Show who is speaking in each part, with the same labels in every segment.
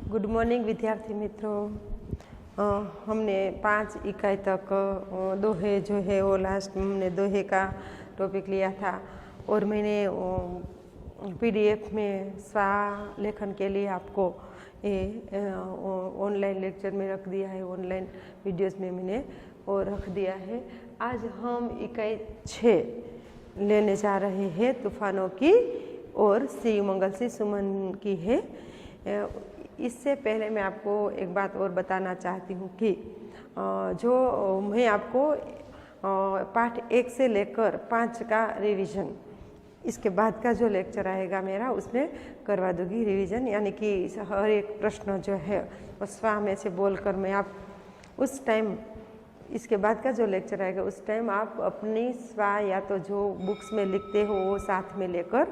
Speaker 1: Good morning विद्यार्थी मित्रों। हमने 5 इकाई तक दोहे जो है वो लास्ट हमने दोहे का टॉपिक लिया था और मैंने पीडीएफ में स्वालेखन के लिए आपको ये ऑनलाइन लेक्चर में रख दिया है, ऑनलाइन वीडियोस में मैंने वो रख दिया है। आज हम इकाई 6 लेने जा रहे हैं तूफानों की और शिव मंगल सी सुमन की है। इससे पहले मैं आपको एक बात और बताना चाहती हूँ कि जो मैं आपको पाठ 1 से लेकर 5 का रिवीजन इसके बाद का जो लेक्चर आएगा मेरा उसमें करवा दूँगी रिवीजन, यानी कि हर एक प्रश्न जो है वो स्वा में से बोलकर मैं आप उस टाइम इसके बाद का जो लेक्चर आएगा उस टाइम आप अपनी स्वा या तो जो बुक्स में लिखते हो वो साथ में लेकर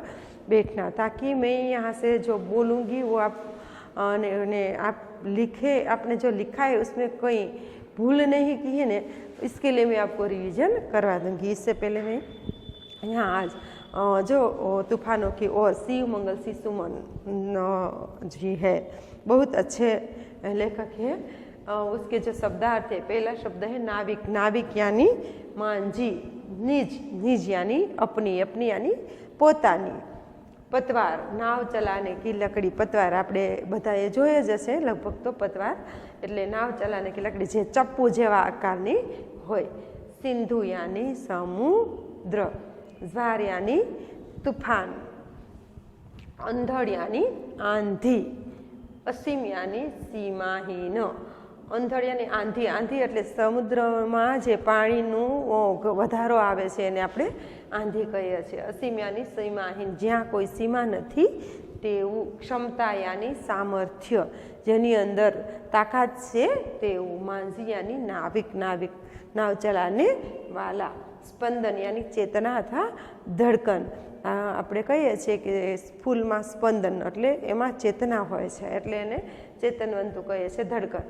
Speaker 1: बैठना, ताकि मैं यहाँ से जो बोलूँगी वो आप लिखे, आपने जो लिखा है उसमें कोई भूल नहीं की है ने, इसके लिए मैं आपको रिवीजन करवा दूँगी। इससे पहले मैं यहाँ आज जो तूफानों की और शिव मंगल सी सुमन जी है, बहुत अच्छे लेखक है। उसके जो शब्दार्थ है, पहला शब्द है नाविक। नाविक यानी मांझी, निज, निज यानी अपनी, अपनी यानी पोतानी। पतवार नाव चलाने की लकड़ी, पतवार આપણે બધાએ જોઈએ જ હશે લગભગ તો પતવાર એટલે નાવ ચલાને की લકડી જે ચપ્પુ જેવા આકારની હોય। સિંધુ यानी સમુદ્ર, જ્વાર यानी तूफान, અંધળ यानी આંધી, અસીમ यानी सीमाहीन। અંધળ यानी આંધી, આંધી એટલે સમુદ્રમાં જે પાણીનું વધારો આવે છે એને આપણે આંધી કહીએ છીએ। અસીમ यानी सीमाहीन, જ્યાં કોઈ સીમા નથી તેવું। ક્ષમતા यानी સામર્થ્ય, જેની અંદર તાકાત છે તેવું। માંઝી यानी નાવિક, નાવિક નાવ ચલાને વાલા। સ્પંદન यानी ચેતના અથવા ધડકન, આપણે કહીએ છીએ કે ફૂલમાં સ્પંદન એટલે એમાં ચેતના હોય છે એટલે એને ચેતનવંતુ કહીએ છીએ, ધડકન।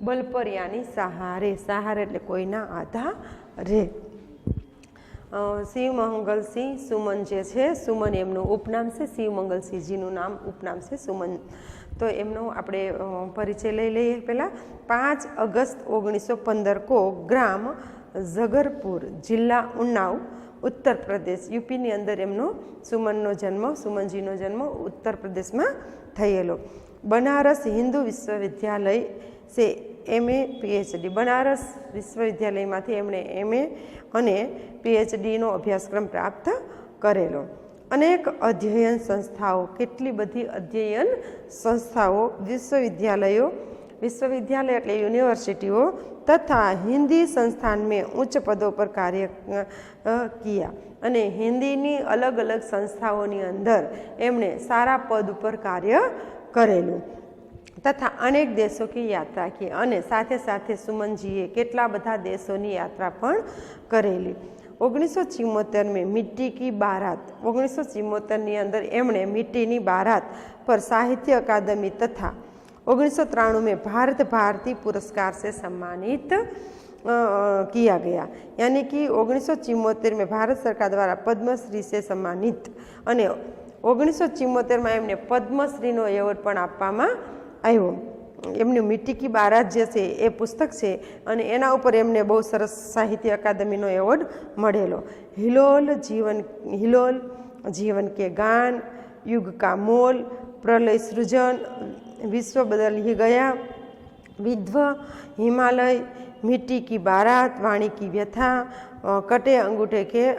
Speaker 1: બલપર यानी સહારે, સહારે એટલે કોઈના આધારે। शिव मंगल सिंह सुमन जे छे, सुमन एमनु उपनाम से, शिव मंगल सिंह जीनु नाम उपनाम से सुमन। तो एमनो आपणे परिचय लई लईए। पहला 5 अगस्त 1915 को ग्राम जगरपुर, जिला उन्नाव, उत्तर प्रदेश, यूपी नी अंदर एमनो सुमननो जन्म, सुमनजीनो जन्म उत्तर प्रदेश में थयेलो। बनारस हिंदू विश्वविद्यालय से एमए पीएचडी, बनारस विश्वविद्यालय में एमणे एमए अने पीएचडी नो अभ्यासक्रम प्राप्त करेलो। अनेक अध्ययन संस्थाओं, केटली बधी अध्ययन संस्थाओं, विश्वविद्यालयों, विश्वविद्यालय एटले यूनिवर्सिटीओ तथा हिंदी संस्थान में उच्च पदों पर कार्य किया अने हिंदी नी अलग अलग संस्थाओं अंदर एमणे सारा पद पर कार्य करेलू तथा अनेक देशों की यात्रा की अने साथे साथे सुमनजीए केटला बधा देशों की यात्रा पण करेली। 1974 में मिट्टी की बारात, 1974 नी अंदर एमणे मिट्टी की बारात पर साहित्य अकादमी तथा 1993 में भारत भारती पुरस्कार से सम्मानित किया गया। यानी कि 1974 में भारत सरकार द्वारा पद्मश्री से सम्मानित अने 1974 में एमने पद्मश्रीनो एवॉर्ड पण आपवामां आव्यो। एमनी मिट्टी की बारात जे छे ए पुस्तक छे अने एना उपर एमने बहु सरस साहित्य अकादमीनो एवॉर्ड मळेलो। हिलोल जीवन के गान, युग का मोल, प्रलय सृजन, विश्व बदल ही गया, विध्व, हिमालय, मिट्टी की बारात, वाणी की व्यथा, कटे अंगूठे के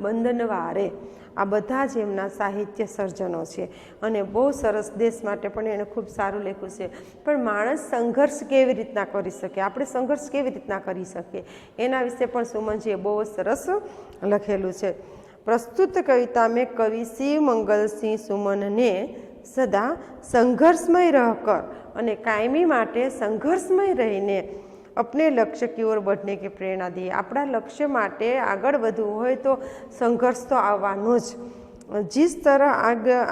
Speaker 1: बंधनवारे, आ बधा ज एमना साहित्य सर्जनो छे अने बहु सरस देश माटे पण एणे खूब सारुं लख्युं छे। पण माणस संघर्ष केवी रीतना करी शके, आपणे संघर्ष केवी रीतना करी शकीए एना विषे पण सुमनजीए बहु सरस लखेलुं छे। प्रस्तुत कविता में कवि शिव मंगल सिंह सुमन ने सदा संघर्षमय रहकर अने कायमी माटे संघर्षमय रहीने अपने लक्ष्य की ओर बढ़ने की प्रेरणा दी। अपना लक्ष्य माटे आगळ वधवुं होय तो संघर्ष तो आववानो ज। जिस तरह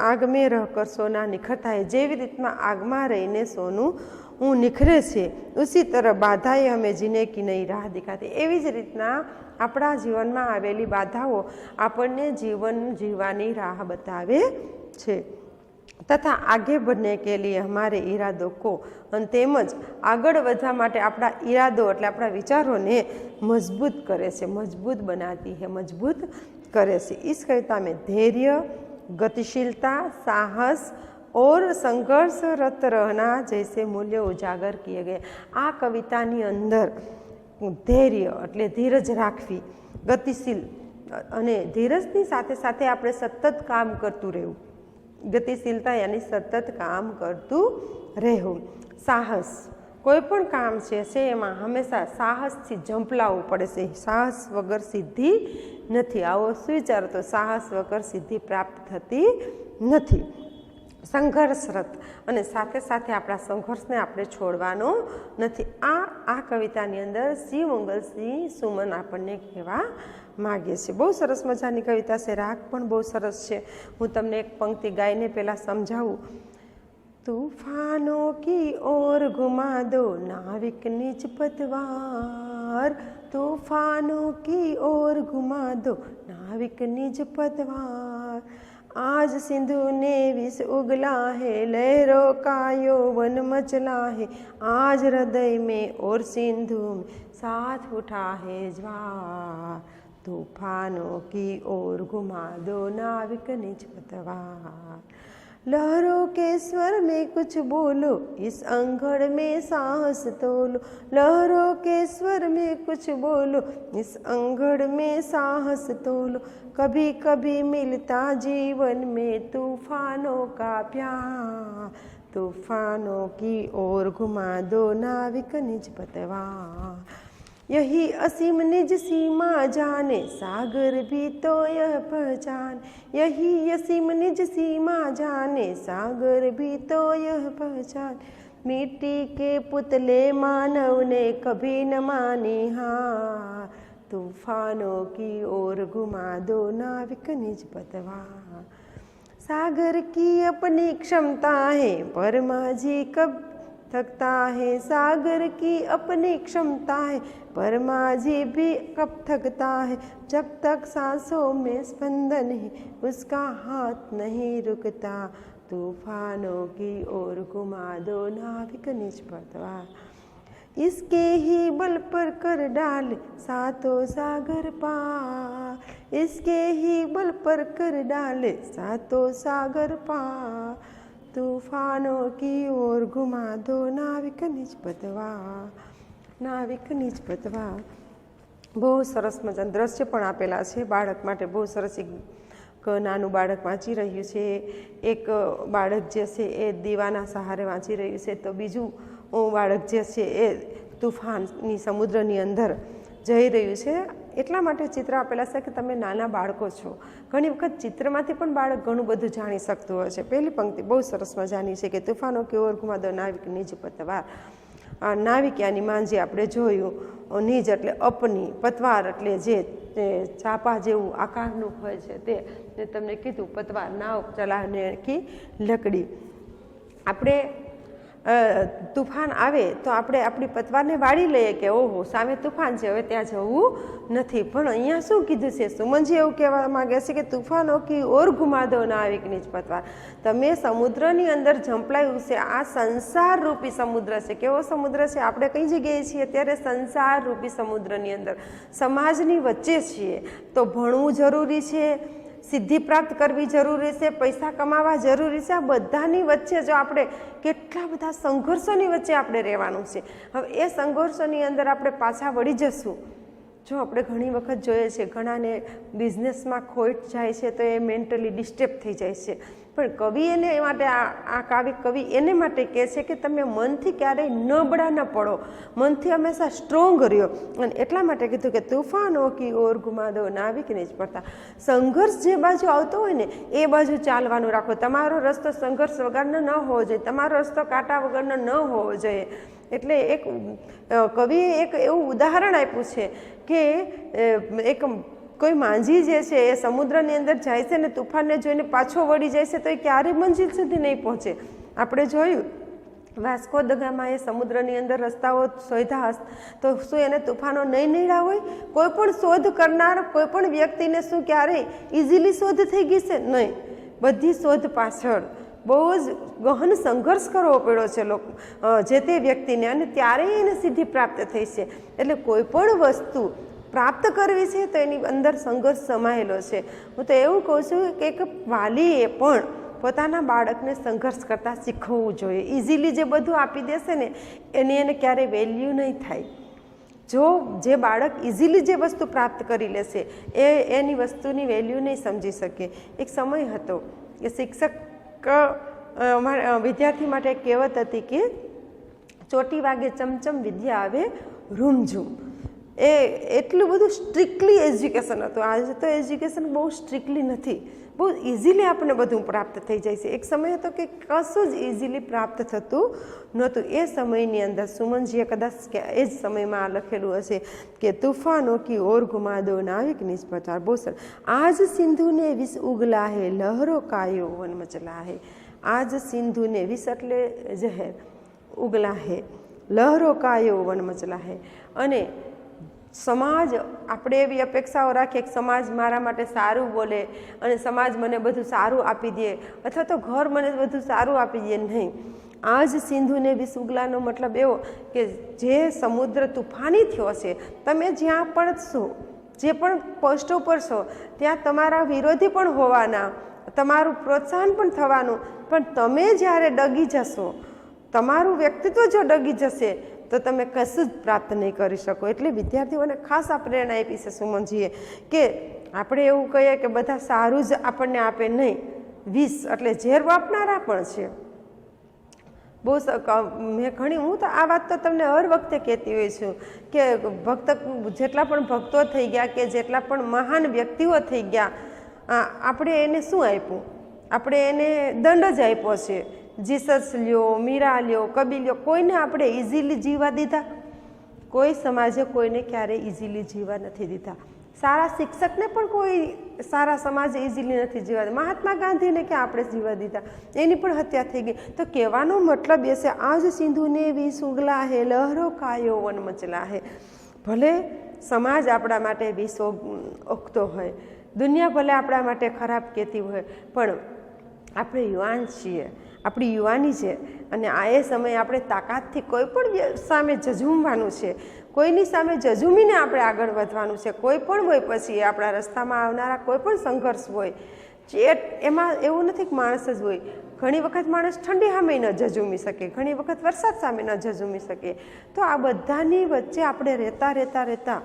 Speaker 1: आग में रहकर सोना निखरता है, जेवी रीतना आग में रहीने सोनू निखरे छे, उसी तरह बाधाएं हमें जीने की नई राह दिखाती। एवी ज रीतना आपणा जीवन में आवेली बाधाओं आपणने जीवन जीववानी राह बतावे छे। તથા આગે बढ़ने के लिए हमारे इरादों को અને તેમજ આગળ વધવા માટે આપણા ઈરાદો એટલે આપણા વિચારોને મજબૂત કરે છે, મજબૂત બનાતી है, મજબૂત કરે છે। इस कविता में धैर्य, गतिशीलता, साहस और संघर्षरत रहना जैसे मूल्य उजागर किए गए। आ कवितानी अंदर धैर्य એટલે ધીરજ રાખવી, ગતિશીલ અને ધીરજની સાથે સાથે આપણે સતત કામ કરતું રહેવું, ગતિશીલતા યાની સતત કામ કરતું રહેવું। સાહસ, કોઈ પણ કામ છે એમાં હંમેશા સાહસથી ઝંપલાવવું પડે છે, સાહસ વગર સિદ્ધિ નથી। આવો સુવિચારો તો સાહસ વગર સિદ્ધિ પ્રાપ્ત થતી નથી। સંઘર્ષરત અને સાથે સાથે આપણા સંઘર્ષને આપણે છોડવાનો નથી। આ કવિતાની અંદર શિવમંગલસિંહ સુમન આપણને કહેવા માગે છે। બહુ સરસ મજાની કવિતા છે, રાગ પણ બહુ સરસ છે। હું તમને એક પંક્તિ ગાઈને પહેલાં સમજાવું। तूफानों की ओर घुमा दो नाविक निज पतवार, तूफानों की ओर घुमा दो नाविक निज पतवार। आज सिंधु ने विष उगला है, लहरों का यौवन मचला है। आज हृदय में और सिंधु में साथ उठा है ज्वार। तूफानों की ओर घुमा दो नाविक निज पतवार। लहरों के स्वर में कुछ बोलो, इस अंगड़ में साहस तोलो। लहरों के स्वर में कुछ बोलो, इस अंगड़ में साहस तोलो। कभी कभी मिलता जीवन में तूफानों का प्यार। तूफानों की ओर घुमा दो नाविक निज पतवार। यही असीम निज सीमा जाने, सागर भी तो यह पहचान। यही असीम निज सीमा जाने, सागर भी तो यह पहचान। मिट्टी के पुतले मानव ने कभी न मानी हार। तूफानों की ओर घुमा दो नाविक निज पतवार। सागर की अपनी क्षमता है, पर माझी कब थकता है। सागर की अपनी क्षमता है, पर माझी भी कब थकता है। जब तक सांसों में स्पंदन है, उसका हाथ नहीं रुकता। तूफानों की ओर घुमा दो नाविक निज पतवार। इसके ही बल पर कर डाले सातों सागर पार। इसके ही बल पर कर डाले सातों सागर पार। तूफानों की ओर घुमा दो नाविक निज पतवार। नाविक निज पतवार। બહુ સરસ મજાના દ્રશ્ય પણ આપેલા છે બાળક માટે, બહુ સરસ। એક નાનું બાળક વાંચી રહ્યું છે, એક બાળક જે છે એ દીવાના સહારે વાંચી રહ્યું છે, તો બીજું બાળક જે છે એ તુફાનની સમુદ્રની અંદર જઈ રહ્યું છે। એટલા માટે ચિત્ર આપેલા છે કે તમે નાના બાળકો છો, ઘણી વખત ચિત્રમાંથી પણ બાળક ઘણું બધું જાણી શકતું હોય છે। પહેલી પંક્તિ બહુ સરસ મજાની છે કે તૂફાનો કે ઓર ઘુમા દો નાવિક નિજ પતવાર। નાવિક યાની માંજી આપણે જોયું, નિજ એટલે અપની, પતવાર એટલે જે ચાપા જેવું આકારનું હોય છે તે, તમને કીધું પતવાર નાવ ચલાવને કી લકડી। આપણે તુફાન આવે તો આપણે આપણી પતવારને વાળી લઈએ કે ઓહો સામે તુફાન છે, હવે ત્યાં જવું નથી। પણ અહીંયા શું કીધું છે, સુમનજી એવું કહેવા માગે છે કે તુફાનો કી ઓર ઘુમા દો નાવિક નિજ પતવાર। તમે સમુદ્રની અંદર ઝંપલાયું છે, આ સંસાર રૂપી સમુદ્ર છે। કેવો સમુદ્ર છે? આપણે કઈ જગ્યાએ છીએ અત્યારે? સંસાર રૂપી સમુદ્રની અંદર, સમાજની વચ્ચે છીએ। તો ભણવું જરૂરી છે, સિદ્ધિ પ્રાપ્ત કરવી જરૂરી છે, પૈસા કમાવા જરૂરી છે। આ બધાની વચ્ચે જો આપણે કેટલા બધા સંઘર્ષોની વચ્ચે આપણે રહેવાનું છે। હવે એ સંઘર્ષોની અંદર આપણે પાછા વળી જશું। જો આપણે ઘણી વખત જોઈએ છે ઘણાને બિઝનેસમાં ખોટ જાય છે તો એ મેન્ટલી ડિસ્ટર્બ થઈ જાય છે, પણ કવિ એને માટે આ કાવ્ય કવિ એને માટે કહે છે કે તમે મનથી ક્યારેય નબળા ન પડો, મનથી હંમેશા સ્ટ્રોંગ રહ્યો। અને એટલા માટે કીધું કે તૂફાનો કી ઓર ઘુમા દો નાવિક નિજ પડતા। સંઘર્ષ જે બાજુ આવતો હોય ને એ બાજુ ચાલવાનું રાખો। તમારો રસ્તો સંઘર્ષ વગરનો ન હોવો જોઈએ, તમારો રસ્તો કાંટા વગરનો ન હોવો જોઈએ। એટલે એક કવિએ એક એવું ઉદાહરણ આપ્યું છે કે એક કોઈ માંજી જે છે એ સમુદ્રની અંદર જાય છે ને તુફાનને જોઈને પાછો વળી જાય છે તો એ ક્યારેય મંજિલ સુધી નહીં પહોંચે। આપણે જોયું વાસ્કો દ ગામાએ સમુદ્રની અંદર રસ્તાઓ શોધ્યા તો શું એને તુફાનો નહીં નડ્યા હોય? કોઈ પણ શોધ કરનાર કોઈ પણ વ્યક્તિને શું ક્યારેય ઇઝીલી શોધ થઈ ગઈ છે? નહીં। બધી શોધ પાછળ બહુ જ ગહન સંઘર્ષ કરવો પડ્યો છે જે તે વ્યક્તિને, અને ત્યારે એને સિદ્ધિ પ્રાપ્ત થઈ છે. એટલે કોઈ પણ વસ્તુ પ્રાપ્ત કરવી છે તો એની અંદર સંઘર્ષ સમાયેલો છે. હું તો એવું કહું છું કે એક વાલીએ પણ પોતાના બાળકને સંઘર્ષ કરતાં શીખવવું જોઈએ. ઇઝીલી જે બધું આપી દેશે ને એને ક્યારેય વેલ્યુ નહીં થાય. જો જે બાળક ઇઝીલી જે વસ્તુ પ્રાપ્ત કરી લેશે એની વસ્તુની વેલ્યુ નહીં સમજી શકે. એક સમય હતો કે શિક્ષક વિદ્યાર્થી માટે એક કહેવત હતી કે ચોટી વાગે ચમચમ વિદ્યા આવે રૂમઝૂમ. એ એટલું બધું સ્ટ્રિક્ટલી એજ્યુકેશન હતું. આજે તો એજ્યુકેશન બહુ સ્ટ્રિક્ટલી નથી, બહુ ઇઝીલી આપણને બધું પ્રાપ્ત થઈ જાય છે. એક સમય હતો કે કશું જ ઇઝીલી પ્રાપ્ત થતું નહોતું. એ સમયની અંદર સુમનજીએ કદાચ એ જ સમયમાં લખેલું હશે કે તૂફાનો કી ઓર ઘુમા દો નાવિક નિષ્પતાર. બહુ સરસ. આજ સિંધુને વિષ ઉગલા હે લહરો કાયો વન મચલા હે. આજ સિંધુને વિષ એટલે જહેર, ઉગલા હે લહરો કાયો વન મચલા હે. અને સમાજ, આપણે એવી અપેક્ષાઓ રાખીએ કે સમાજ મારા માટે સારું બોલે અને સમાજ મને બધું સારું આપી દે, અથવા તો ઘર મને બધું સારું આપી દે. નહીં. આ જ સિંધુને વિષ ઉગલાનો મતલબ એવો કે જે સમુદ્ર તુફાની થયો છે, તમે જ્યાં પણ છો, જે પણ પોસ્ટો પર છો, ત્યાં તમારા વિરોધી પણ હોવાના, તમારું પ્રોત્સાહન પણ થવાનું, પણ તમે જ્યારે ડગી જશો, તમારું વ્યક્તિત્વ જો ડગી જશે તો તમે કશું જ પ્રાપ્ત નહીં કરી શકો. એટલે વિદ્યાર્થીઓને ખાસ આ પ્રેરણા આપી છે સુમનજીએ કે આપણે એવું કહીએ કે બધા સારું જ આપણને આપે, નહીં. વિષ એટલે ઝેર વાપનારા પણ છે. બહુ હું તો આ વાત તો તમને હર વખતે કહેતી હોય છું કે જેટલા પણ ભક્તો થઈ ગયા કે જેટલા પણ મહાન વ્યક્તિઓ થઈ ગયા, આપણે એને શું આપ્યું? આપણે એને દંડ જ આપ્યો છે. જીસસ લ્યો, મીરા લ્યો, કબીર લ્યો, કોઈને આપણે ઇઝીલી જીવવા દીધા? કોઈ સમાજે કોઈને ક્યારેય ઇઝીલી જીવવા નથી દીધા. સારા શિક્ષકને પણ કોઈ સારા સમાજે ઇઝીલી નથી જીવવા દીધા. મહાત્મા ગાંધીને ક્યાં આપણે જીવવા દીધા? એની પણ હત્યા થઈ ગઈ. તો કહેવાનો મતલબ એ છે, આજ સિંધુને વિષ ઉગલા હે લહરો કાયો વન મચલા હે. ભલે સમાજ આપણા માટે વિષ ઓગતો હોય, દુનિયા ભલે આપણા માટે ખરાબ કહેતી હોય, પણ આપણે યુવાન છીએ, આપણી યુવાની છે, અને આ એ સમયે આપણે તાકાતથી કોઈ પણ સામે ઝઝૂમવાનું છે. કોઈની સામે ઝઝૂમીને આપણે આગળ વધવાનું છે. કોઈ પણ હોય, પછી આપણા રસ્તામાં આવનારા કોઈ પણ સંઘર્ષ હોય, એમાં એવું નથી કે માણસ જ હોય. ઘણી વખત માણસ ઠંડી સામે ન ઝઝૂમી શકે, ઘણી વખત વરસાદ સામે ન ઝઝૂમી શકે. તો આ બધાની વચ્ચે આપણે રહેતા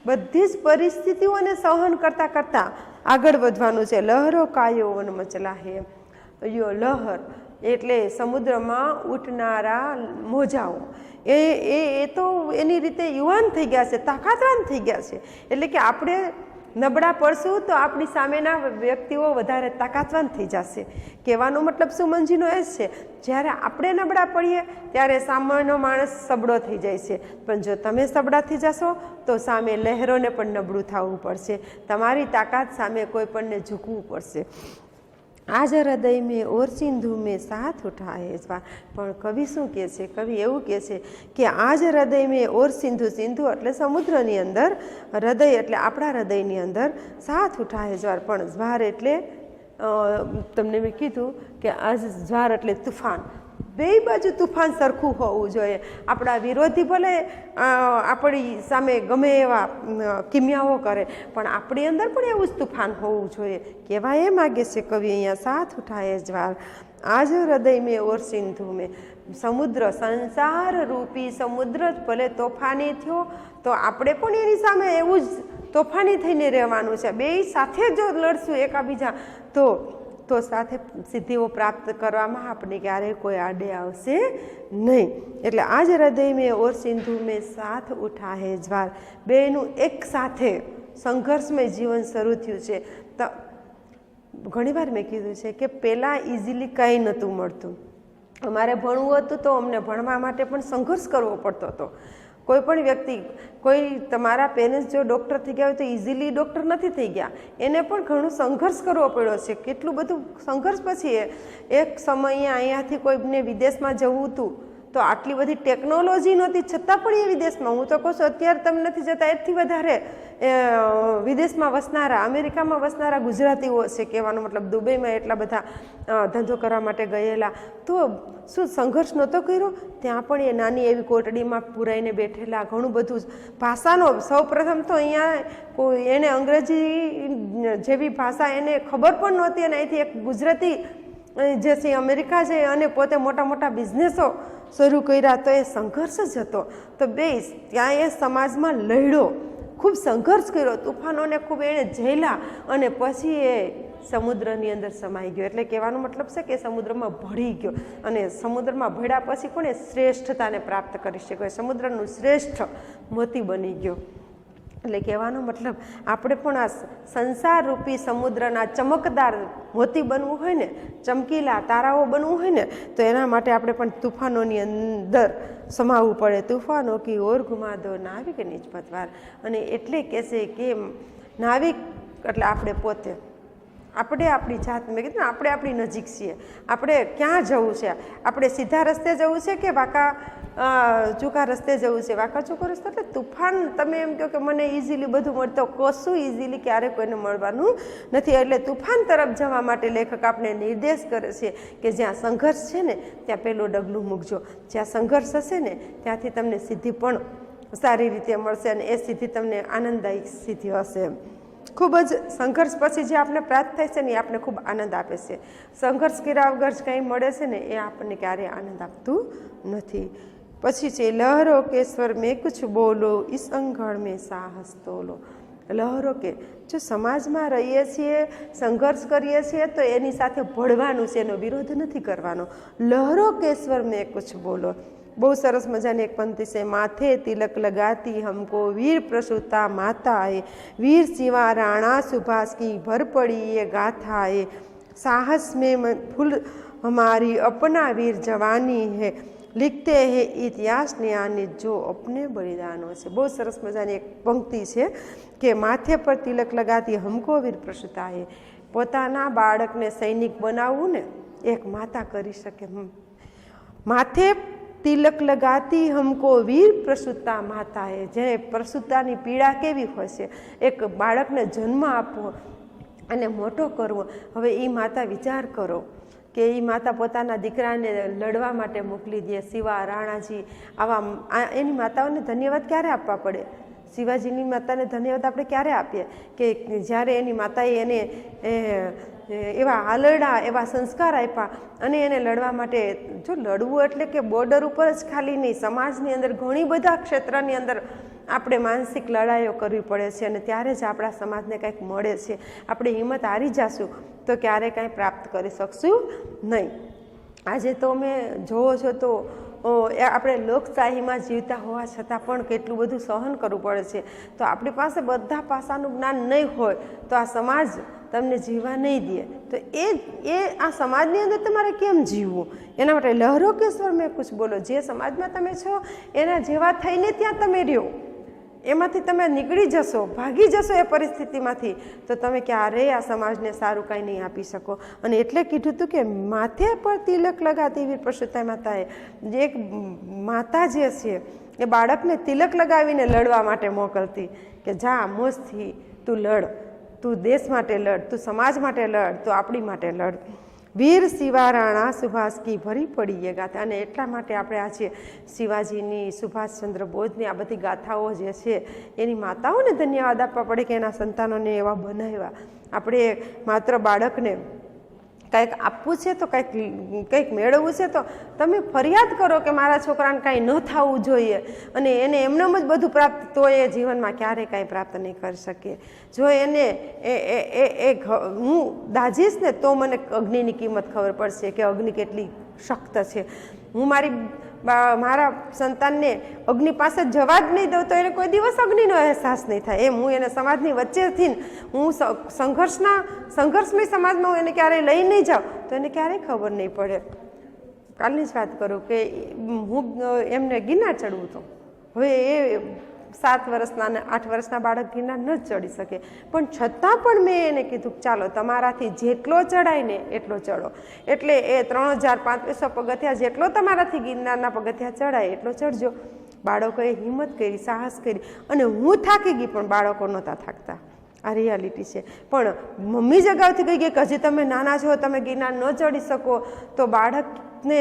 Speaker 1: બધી જ પરિસ્થિતિઓને સહન કરતાં આગળ વધવાનું છે. લહરો કાયો વન મચલા હે. લહર એટલે સમુદ્રમાં ઉઠનારા મોજાઓ, એ તો એની રીતે યુવાન થઈ ગયા છે, તાકાતવાન થઈ ગયા છે. એટલે કે આપણે નબળા પડશું તો આપણી સામેના વ્યક્તિઓ વધારે તાકાતવાન થઈ જશે. કહેવાનો મતલબ સુમનજીનો એ જ છે, જ્યારે આપણે નબળા પડીએ ત્યારે સામેનો માણસ સબળો થઈ જાય છે, પણ જો તમે સબળા થઈ જશો તો સામે લહેરોને પણ નબળું થવું પડશે. તમારી તાકાત સામે કોઈ પણને ઝૂકવું પડશે. આજ હૃદય મેં ઓર સિંધુ મેં સાથ ઉઠાએ. પણ કવિ શું કહે છે? કવિ એવું કહે છે કે આજ હૃદય મેં ઓર સિંધુ, સિંધુ એટલે સમુદ્રની અંદર, હૃદય એટલે આપણા હૃદયની અંદર સાથ ઉઠાએ જ્વાર. પણ જ્વાર એટલે તમને મેં કીધું કે આજ જ્વાર એટલે તુફાન. બે બાજુ તુફાન સરખું હોવું જોઈએ. આપણા વિરોધી ભલે આપણી સામે ગમે એવા કિમિયાઓ કરે, પણ આપણી અંદર પણ એવું જ તુફાન હોવું જોઈએ. કહેવા એ માગે છે કવિ અહીંયા, સાથ ઉઠાએ જ્વાર આજ હૃદય મેં ઓર સિંધુ મેં. સમુદ્ર, સંસાર રૂપી સમુદ્ર ભલે તોફાની થયો તો આપણે પણ એની સામે એવું જ તોફાની થઈને રહેવાનું છે. બે સાથે જો લડશું એકાબીજા તો સાથે સિદ્ધિઓ પ્રાપ્ત કરવામાં આપણે ક્યારેય કોઈ આડે આવશે નહીં. એટલે આજ હૃદય મેં ઓર સિંધુ મેં સાથ ઉઠાએ જ્વાર. બેનું એક સાથે સંઘર્ષમય જીવન શરૂ થયું છે. તો ઘણીવાર મેં કીધું છે કે પહેલાં ઇઝીલી કંઈ નહોતું મળતું. અમારે ભણવું હતું તો અમને ભણવા માટે પણ સંઘર્ષ કરવો પડતો હતો. કોઈ પણ વ્યક્તિ, કોઈ તમારા પેરેન્ટ્સ જો ડૉક્ટર થઈ ગયા હોય તો ઇઝીલી ડૉક્ટર નથી થઈ ગયા, એને પણ ઘણું સંઘર્ષ કરવો પડ્યો છે. કેટલું બધું સંઘર્ષ પછી એક સમયે અહીંયાથી કોઈને વિદેશમાં જવું હતું તો આટલી બધી ટેકનોલોજી નહોતી, છતાં પણ એ વિદેશમાં, હું તો કહું છું અત્યારે તમે નથી જતા એથી વધારે વિદેશમાં વસનારા, અમેરિકામાં વસનારા ગુજરાતીઓ છે, કહેવાનો મતલબ દુબઈમાં એટલા બધા ધંધો કરવા માટે ગયેલા, તો શું સંઘર્ષ નહોતો કર્યો? ત્યાં પણ એ નાની એવી કોટડીમાં પૂરાઈને બેઠેલા. ઘણું બધું ભાષાનો સૌપ્રથમ તો અહીંયા એને અંગ્રેજી જેવી ભાષા એને ખબર પણ નહોતી, અને અહીંથી એક ગુજરાતી જે છે અમેરિકા છે અને પોતે મોટા મોટા બિઝનેસો શરૂ કર્યા, તો એ સંઘર્ષ જ હતો. તો ત્યાં એ સમાજમાં લડ્યો, ખૂબ સંઘર્ષ કર્યો, તુફાનોને ખૂબ એણે ઝેલા, અને પછી એ સમુદ્રની અંદર સમાઈ ગયો. એટલે કહેવાનો મતલબ છે કે સમુદ્રમાં ભળી ગયો, અને સમુદ્રમાં ભળ્યા પછી પણ એ શ્રેષ્ઠતાને પ્રાપ્ત કરી શક્યો, સમુદ્રનું શ્રેષ્ઠ મોતી બની ગયો. એટલે કહેવાનો મતલબ આપણે પણ આ સંસારરૂપી સમુદ્રના ચમકદાર મોતી બનવું હોય ને, ચમકીલા તારાઓ બનવું હોય ને, તો એના માટે આપણે પણ તુફાનોની અંદર સમાવવું પડે. તુફાનો કી ઓર ઘુમા દો નાવિક નિજ પતવાર. અને એટલે કહેશે કે નાવિક એટલે આપણે પોતે, આપણે આપણી જાત, મેં કીધું ને આપણે આપણી નજીક છીએ, આપણે ક્યાં જવું છે, આપણે સીધા રસ્તે જવું છે કે વાંકા ચૂકા રસ્તે જવું છે? વાંકા ચૂકો રસ્તો એટલે તુફાન. તમે એમ કહો કે મને ઇઝીલી બધું મળતો, કશું ઇઝીલી ક્યારેય કોઈને મળવાનું નથી. એટલે તુફાન તરફ જવા માટે લેખક આપણે નિર્દેશ કરે છે કે જ્યાં સંઘર્ષ છે ને ત્યાં પહેલું ડગલું મૂકજો. જ્યાં સંઘર્ષ હશે ને ત્યાંથી તમને સિદ્ધિ પણ સારી રીતે મળશે, અને એ સિદ્ધિ તમને આનંદદાયક સિદ્ધિ હશે. ખૂબ જ સંઘર્ષ પછી જે આપણે પ્રાપ્ત થાય છે ને એ આપણે ખૂબ આનંદ આપે છે. સંઘર્ષ કર્યા વગર કંઈ મળે છે ને એ આપણને ક્યારેય આનંદ આપતું નથી. પછી છે લહરો કે સ્વર મેં કુછ બોલો, ઇસ અંગળ મેં સાહસ તોલો. લહરો કે જો સમાજમાં રહીએ છીએ, સંઘર્ષ કરીએ છીએ, તો એની સાથે ભળવાનું છે, એનો વિરોધ નથી કરવાનો. લહરો કે સ્વર મેં કુછ બોલો. બહુ સરસ મજાની એક પંક્તિ છે. માથે તિલક લગાતી હમકો વીર પ્રસૂતા માતા એ, વીર સિવા રાણા સુભાષ કી ભર પડી એ ગાથા એ, साहस में फूल हमारी अपना वीर जवानी है, लिखते हैं इतिहास ने आने जो अपने बलिदानों से. બહુ સરસ મજાની એક પંક્તિ છે કે માથે પર તિલક લગાતી હમકો વીર પ્રસૂતાએ. પોતાના બાળકને સૈનિક બનાવવું ને એક માતા કરી શકે. માથે તિલક લગાતી હમકો વીર પ્રસૂતા માતાએ. જે પ્રસૂતાની પીડા કેવી હોય છે, એક બાળકને જન્મ આપવો અને મોટો કરવો. હવે એ માતા વિચાર કરો કે એ માતા પોતાના દીકરાને લડવા માટે મોકલી દે. શિવા, રાણાજી, આવા એની માતાઓને ધન્યવાદ ક્યારે આપવા પડે? શિવાજીની માતાને ધન્યવાદ આપણે ક્યારે આપીએ? કે જ્યારે એની માતાએ એને એવા આલરડા, એવા સંસ્કાર આપ્યા અને એને લડવા માટે. જો લડવું એટલે કે બોર્ડર ઉપર જ ખાલી નહીં, સમાજની અંદર ઘણી બધા ક્ષેત્રની અંદર આપણે માનસિક લડાઈઓ કરવી પડે છે, અને ત્યારે જ આપણા સમાજને કંઈક મળે છે. આપણે હિંમત હારી જશું તો ક્યારેય કાંઈ પ્રાપ્ત કરી શકશું નહીં. આજે તો અમે જોવો છો તો આપણે લોકશાહીમાં જીવતા હોવા છતાં પણ કેટલું બધું સહન કરવું પડે છે. તો આપણી પાસે બધા પાસાનું જ્ઞાન નહીં હોય તો આ સમાજ તમને જીવવા નહીં દે. તો એ આ સમાજની અંદર તમારે કેમ જીવવું? એના માટે લહરો કે સ્વર મેં કુછ બોલો. જે સમાજમાં તમે છો એના જેવા થઈને ત્યાં તમે રહો, એમાંથી તમે નીકળી જશો, ભાગી જશો એ પરિસ્થિતિમાંથી, તો તમે ક્યારેય આ સમાજને સારું કાંઈ નહીં આપી શકો. અને એટલે કીધું હતું કે માથે પર તિલક લગાતી વીર પ્રસૂતા માતાએ. એક માતા જે છે એ બાળકને તિલક લગાવીને લડવા માટે મોકલતી કે જા મોજથી તું લડ, તું દેશ માટે લડ, તું સમાજ માટે લડ, તું આપણી માટે લડ. વીર શિવા રાણા સુભાષ કી ભરી પડી એ ગાથા. અને એટલા માટે આપણે આજે શિવાજીની, સુભાષચંદ્ર બોઝની આ બધી ગાથાઓ જે છે એની માતાઓને ધન્યવાદ આપવા પડે કે એના સંતાનોને એવા બનાવ્યા. આપણે માત્ર બાળકને કંઈક આપવું છે તો કંઈક મેળવવું છે તો તમે ફરિયાદ કરો કે મારા છોકરાને કાંઈ ન થવું જોઈએ, અને એને એમનેમ જ બધું પ્રાપ્ત, તો એ જીવનમાં ક્યારેય કાંઈ પ્રાપ્ત નહીં કરી શકે. જો એને હું દાજીશ ને તો મને અગ્નિની કિંમત ખબર પડશે કે અગ્નિ કેટલી સખ્ત છે. હું મારા સંતાનને અગ્નિ પાસે જવા જ નહીં દઉં તો એને કોઈ દિવસ અગ્નિનો અહેસાસ નહીં થાય. એમ હું એને સમાજની વચ્ચેથી હું સંઘર્ષમય સમાજમાં હું એને ક્યારેય લઈ નહીં જાઉં તો એને ક્યારેય ખબર નહીં પડે. કાલની જ વાત કરું કે હું એમને ગિરનાર ચડવું તો, હવે એ 7 વર્ષના અને 8 વર્ષના બાળક ગિરનાર ન ચડી શકે, પણ છતાં પણ મેં એને કીધું ચાલો તમારાથી જેટલો ચડાય ને એટલો ચડો. એટલે એ 3500 પગથિયા જેટલો તમારાથી ગિરનારના પગથિયા ચડાય એટલો ચડજો. બાળકોએ હિંમત કરી, સાહસ કરી, અને હું થાકી ગઈ પણ બાળકો નહોતા થાકતા. આ રિયાલિટી છે. પણ મમ્મી જ અગાઉથી કહી ગઈ કે હજી તમે નાના છો, તમે ગિરનાર ન ચડી શકો, તો બાળકને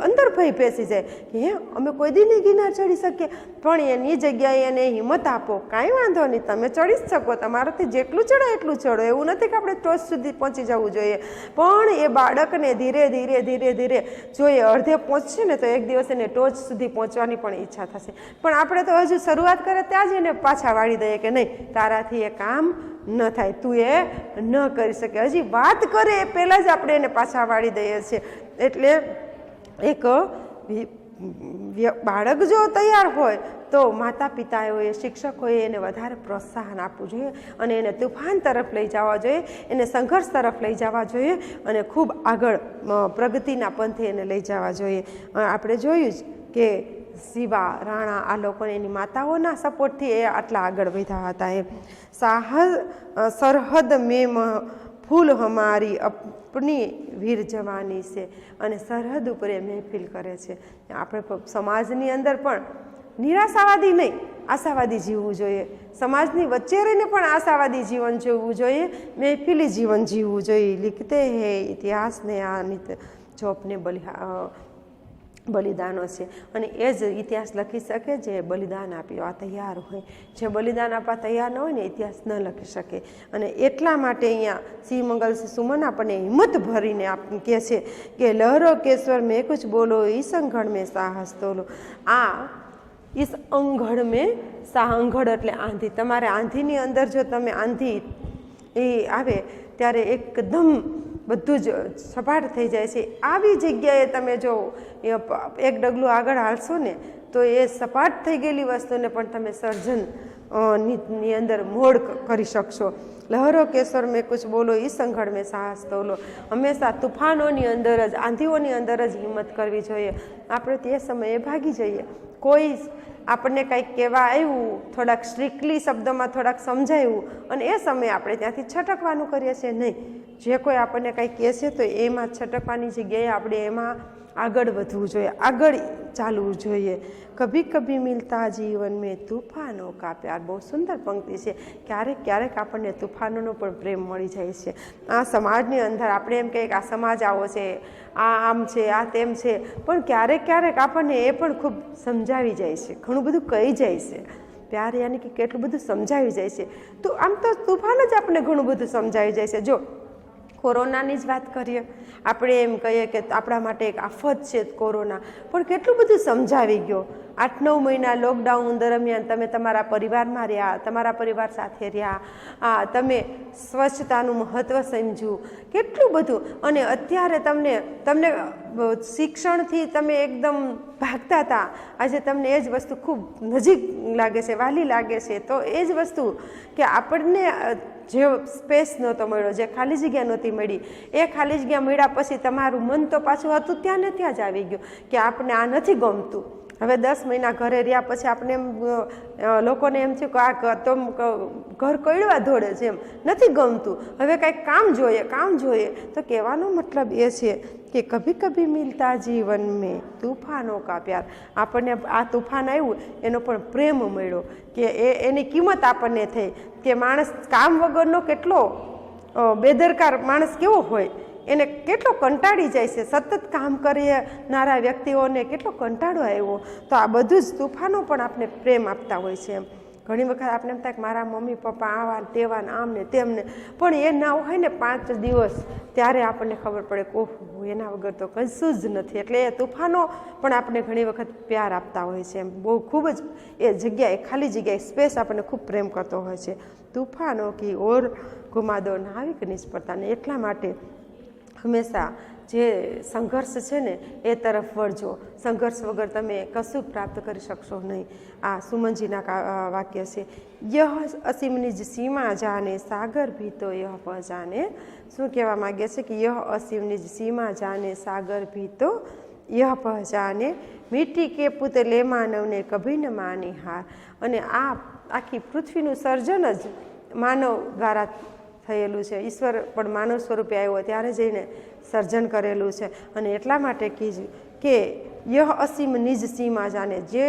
Speaker 1: અંદર ભય બેસી જાય કે હે અમે કોઈ દી નહીં ગિરનાર ચડી શકીએ. પણ એની જગ્યાએ એને હિંમત આપો, કાંઈ વાંધો નહીં, તમે ચડી જ શકો, તમારાથી જેટલું ચડે એટલું ચડો. એવું નથી કે આપણે ટોચ સુધી પહોંચી જવું જોઈએ, પણ એ બાળકને ધીરે ધીરે ધીરે ધીરે જો એ અડધે પહોંચશે ને તો એક દિવસ એને ટોચ સુધી પહોંચવાની પણ ઈચ્છા થશે. પણ આપણે તો હજુ શરૂઆત કરે ત્યાં જ એને પાછા વાળી દઈએ કે નહીં, તારાથી એ કામ ન થાય, તું એ ન કરી શકે. હજી વાત કરે એ પહેલાં જ આપણે એને પાછા વાળી દઈએ છીએ. એટલે એક બાળક જો તૈયાર હોય તો માતા પિતાઓએ, શિક્ષકોએ એને વધારે પ્રોત્સાહન આપવું જોઈએ અને એને તૂફાન તરફ લઈ જવા જોઈએ, એને સંઘર્ષ તરફ લઈ જવા જોઈએ અને ખૂબ આગળ પ્રગતિના પંથે એને લઈ જવા જોઈએ. આપણે જોયું જ કે શિવા, રાણા, આ લોકોને એની માતાઓના સપોર્ટથી એ આટલા આગળ વધ્યા હતા. એ સરહદ મેં ફૂલ હમારી અપની વીર જવાની છે, અને સરહદ ઉપર એ મહેફિલ કરે છે. આપણે સમાજની અંદર પણ નિરાશાવાદી નહીં, આશાવાદી જીવવું જોઈએ. સમાજની વચ્ચે રહીને પણ આશાવાદી જીવન જીવવું જોઈએ, મહેફિલી જીવન જીવવું જોઈએ. લિખતે હે ઇતિહાસને આ જોપને બલિદાનો છે, અને એ જ ઇતિહાસ લખી શકે જે બલિદાન આપવા તૈયાર હોય. જે બલિદાન આપવા તૈયાર ન હોય ને ઇતિહાસ ન લખી શકે. અને એટલા માટે અહીંયા શિવમંગલસિંહ સુમન આપણને હિંમત ભરીને કહે છે કે લહરો કેશ્વર મેં કુછ બોલો, ઈસ અંગળ મેં સાહસ તોલો. આ ઈસ અંગળ મેં અંગળ એટલે આંધી. તમારે આંધીની અંદર જો તમે આંધી એ આવે ત્યારે એકદમ બધું જ સપાટ થઈ જાય છે. આવી જગ્યાએ તમે જો એક ડગલું આગળ હાલશો ને તો એ સપાટ થઈ ગયેલી વસ્તુને પણ તમે સર્જન ની અંદર મોડ કરી શકશો. લહરો કેસર મેં કુછ બોલો, ઈ સંઘળ મેં સાહસ તોલો. હંમેશા તુફાનોની અંદર જ, આંધીઓની અંદર જ હિંમત કરવી જોઈએ. આપણે તે સમયે ભાગી જઈએ. કોઈ આપણને કંઈક કહેવા આવ્યું, થોડાક સ્ટ્રિક્ટલી શબ્દોમાં થોડાક સમજાયું, અને એ સમયે આપણે ત્યાંથી છટકવાનું કરીએ છીએ. નહીં, જે કોઈ આપણને કંઈક કહે છે તો એમાં છટકવાની જગ્યાએ આપણે એમાં આગળ વધવું જોઈએ, આગળ ચાલવું જોઈએ. કભી કભી મિલતા જીવન મેં તૂફાનો કા પ્યાર. બહુ સુંદર પંક્તિ છે. ક્યારેક ક્યારેક આપણને તૂફાનોનો પણ પ્રેમ મળી જાય છે. આ સમાજની અંદર આપણે એમ કહીએ કે આ સમાજ આવો છે, આ આમ છે, આ તેમ છે, પણ ક્યારેક ક્યારેક આપણને એ પણ ખૂબ સમજાવી જાય છે, ઘણું બધું કહી જાય છે. પ્યાર યાની કે કેટલું બધું સમજાવી જાય છે. તો આમ તો તૂફાન જ આપણને ઘણું બધું સમજાવી જાય છે. જો કોરોનાની જ વાત કરીએ, આપણે એમ કહીએ કે આપણા માટે એક આફત છે કોરોના, પણ કેટલું બધું સમજાવી ગયો. 8-9 મહિના લોકડાઉન દરમિયાન તમે તમારા પરિવારમાં રહ્યા, તમારા પરિવાર સાથે રહ્યા, તમે સ્વચ્છતાનું મહત્ત્વ સમજ્યું, કેટલું બધું. અને અત્યારે તમને શિક્ષણથી તમે એકદમ ભાગતા હતા, આજે તમને એ જ વસ્તુ ખૂબ નજીક લાગે છે, વહાલી લાગે છે. તો એ જ વસ્તુ કે આપણને જે સ્પેસ નહોતો મળ્યો, જે ખાલી જગ્યા નહોતી મળી, એ ખાલી જગ્યા મળ્યા પછી તમારું મન તો પાછું હતું ત્યાં ને ત્યાં જ આવી ગયું કે આપણે આ નથી ગમતું. હવે 10 મહિના ઘરે રહ્યા પછી આપણે એમ લોકોને એમ થયું કે આ તો ઘર કડવા દોડે છે, એમ નથી ગમતું, હવે કાંઈક કામ જોઈએ. તો કહેવાનો મતલબ એ છે કે કભી કભી મિલતા જીવન મેં તૂફાનો કા પ્યાર. આપણને આ તૂફાન આવ્યું એનો પણ પ્રેમ મળ્યો, કે એની કિંમત આપણને થઈ કે માણસ કામ વગરનો કેટલો બેદરકાર માણસ કેવો હોય, એને કેટલો કંટાળી જાય છે. સતત કામ કરનારા વ્યક્તિઓને કેટલો કંટાળો આવ્યો. તો આ બધું જ તૂફાનો પણ આપણે પ્રેમ આપતા હોય છે. ઘણી વખત આપણે એમ થાય કે મારા મમ્મી પપ્પા આવા તેવા આમ ને તેમને, પણ એ ના હોય ને 5 દિવસ ત્યારે આપણને ખબર પડે કે ઓહો એના વગર તો કશું જ નથી. એટલે એ તૂફાનો પણ આપણે ઘણી વખત પ્યાર આપતા હોય છે. એમ બહુ ખૂબ જ એ જગ્યાએ, ખાલી જગ્યાએ, સ્પેસ આપણને ખૂબ પ્રેમ કરતો હોય છે. તૂફાનો કી ઓર ઘુમા દો નાવિક નિષ્ફળતાને. એટલા માટે હંમેશા જે સંઘર્ષ છે ને એ તરફ વળજો. સંઘર્ષ વગર તમે કશું પ્રાપ્ત કરી શકશો નહીં. આ સુમનજીના વાક્ય છે. યહ અસીમની જ સીમા જાને સાગર ભી તો યહ પહચાને. શું કહેવા માગે છે કે યહ અસીમની જ સીમા જાને સાગર ભી તો યહ પહચાને. મીઠી કે પુત લે માનવને કભી ન માની હાર. અને આ આખી પૃથ્વીનું સર્જન જ માનવ દ્વારા થયેલું છે. ઈશ્વર પણ માનવ સ્વરૂપે આવ્યો ત્યારે જઈને સર્જન કરેલું છે. અને એટલા માટે કીધું કે યહ અસીમ નિજ સીમા જાને. જે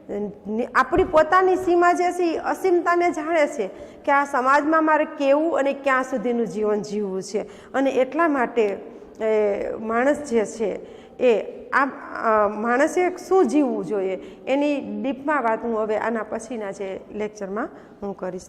Speaker 1: આપણી પોતાની સીમા જે છે એ અસીમતાને જાણે છે કે આ સમાજમાં મારે કેવું અને ક્યાં સુધીનું જીવન જીવવું છે, અને એટલા માટે માણસ જે છે એ આ માણસે શું જીવવું જોઈએ એની ડીપમાં વાત હું હવે આના પછીના જે લેક્ચરમાં હું કરીશ.